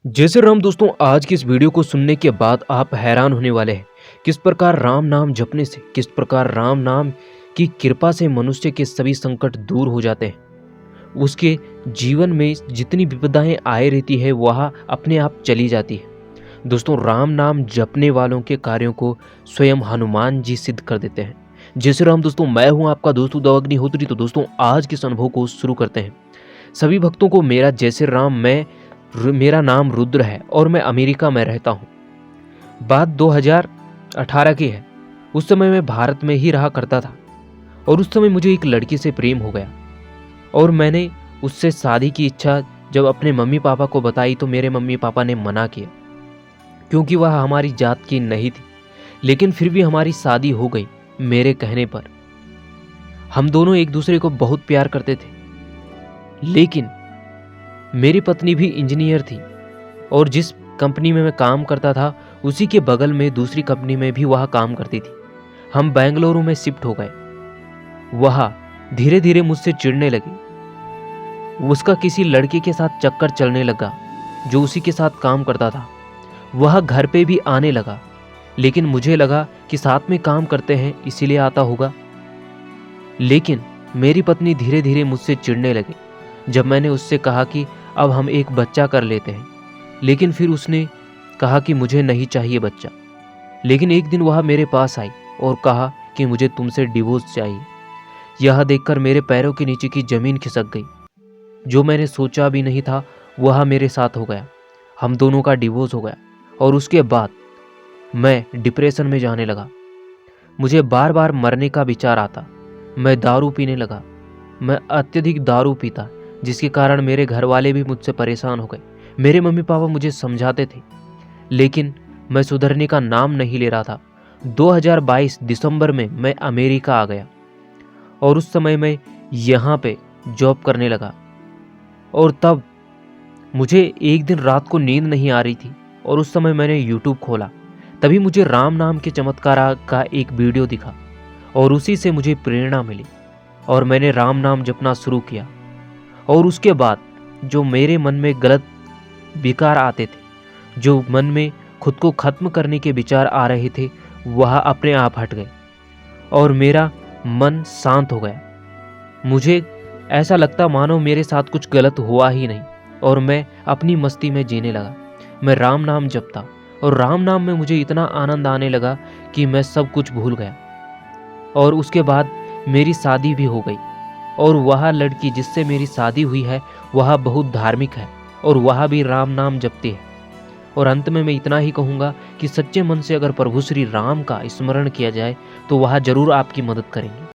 जय श्री राम दोस्तों, आज की इस वीडियो को सुनने के बाद आप हैरान होने वाले हैं। किस प्रकार राम नाम जपने से, किस प्रकार राम नाम की कृपा से मनुष्य के सभी संकट दूर हो जाते हैं। उसके जीवन में जितनी विपदाएं आए रहती है वह अपने आप चली जाती है। दोस्तों, राम नाम जपने वालों के कार्यों को स्वयं हनुमान जी सिद्ध कर देते हैं। जय श्री राम दोस्तों, मैं हूं आपका दोस्त उद्धव अग्निहोत्री। तो दोस्तों, आज के इस अनुभव को शुरू करते हैं। सभी भक्तों को मेरा जय श्री राम। मेरा नाम रुद्र है और मैं अमेरिका में रहता हूँ। बात 2018 की है। उस समय मैं भारत में ही रहा करता था और उस समय मुझे एक लड़की से प्रेम हो गया और मैंने उससे शादी की इच्छा जब अपने मम्मी पापा को बताई तो मेरे मम्मी पापा ने मना किया, क्योंकि वह हमारी जात की नहीं थी। लेकिन फिर भी हमारी शादी हो गई मेरे कहने पर। हम दोनों एक दूसरे को बहुत प्यार करते थे। लेकिन मेरी पत्नी भी इंजीनियर थी और जिस कंपनी में मैं काम करता था उसी के बगल में दूसरी कंपनी में भी वह काम करती थी। हम बेंगलुरु में शिफ्ट हो गए। वह धीरे धीरे मुझसे चिढ़ने लगी। उसका किसी लड़के के साथ चक्कर चलने लगा जो उसी के साथ काम करता था। वह घर पे भी आने लगा, लेकिन मुझे लगा कि साथ में काम करते हैं इसीलिए आता होगा। लेकिन मेरी पत्नी धीरे धीरे मुझसे चिढ़ने लगी जब मैंने उससे कहा कि अब हम एक बच्चा कर लेते हैं। लेकिन फिर उसने कहा कि मुझे नहीं चाहिए बच्चा। लेकिन एक दिन वह मेरे पास आई और कहा कि मुझे तुमसे डिवोर्स चाहिए। यह देखकर मेरे पैरों के नीचे की जमीन खिसक गई। जो मैंने सोचा भी नहीं था वह मेरे साथ हो गया। हम दोनों का डिवोर्स हो गया और उसके बाद मैं डिप्रेशन में जाने लगा। मुझे बार बार मरने का विचार आता। मैं दारू पीने लगा। मैं अत्यधिक दारू पीता, जिसके कारण मेरे घर वाले भी मुझसे परेशान हो गए। मेरे मम्मी पापा मुझे समझाते थे, लेकिन मैं सुधरने का नाम नहीं ले रहा था। 2022 दिसंबर में मैं अमेरिका आ गया और उस समय मैं यहाँ पे जॉब करने लगा। और तब मुझे एक दिन रात को नींद नहीं आ रही थी और उस समय मैंने यूट्यूब खोला। तभी मुझे राम नाम के चमत्कार का एक वीडियो दिखा और उसी से मुझे प्रेरणा मिली और मैंने राम नाम जपना शुरू किया। और उसके बाद जो मेरे मन में गलत विकार आते थे, जो मन में खुद को खत्म करने के विचार आ रहे थे, वह अपने आप हट गए और मेरा मन शांत हो गया। मुझे ऐसा लगता मानो मेरे साथ कुछ गलत हुआ ही नहीं और मैं अपनी मस्ती में जीने लगा। मैं राम नाम जपता और राम नाम में मुझे इतना आनंद आने लगा कि मैं सब कुछ भूल गया। और उसके बाद मेरी शादी भी हो गई और वह लड़की जिससे मेरी शादी हुई है वह बहुत धार्मिक है और वह भी राम नाम जपती है। और अंत में मैं इतना ही कहूँगा कि सच्चे मन से अगर प्रभु श्री राम का स्मरण किया जाए तो वह जरूर आपकी मदद करेंगे।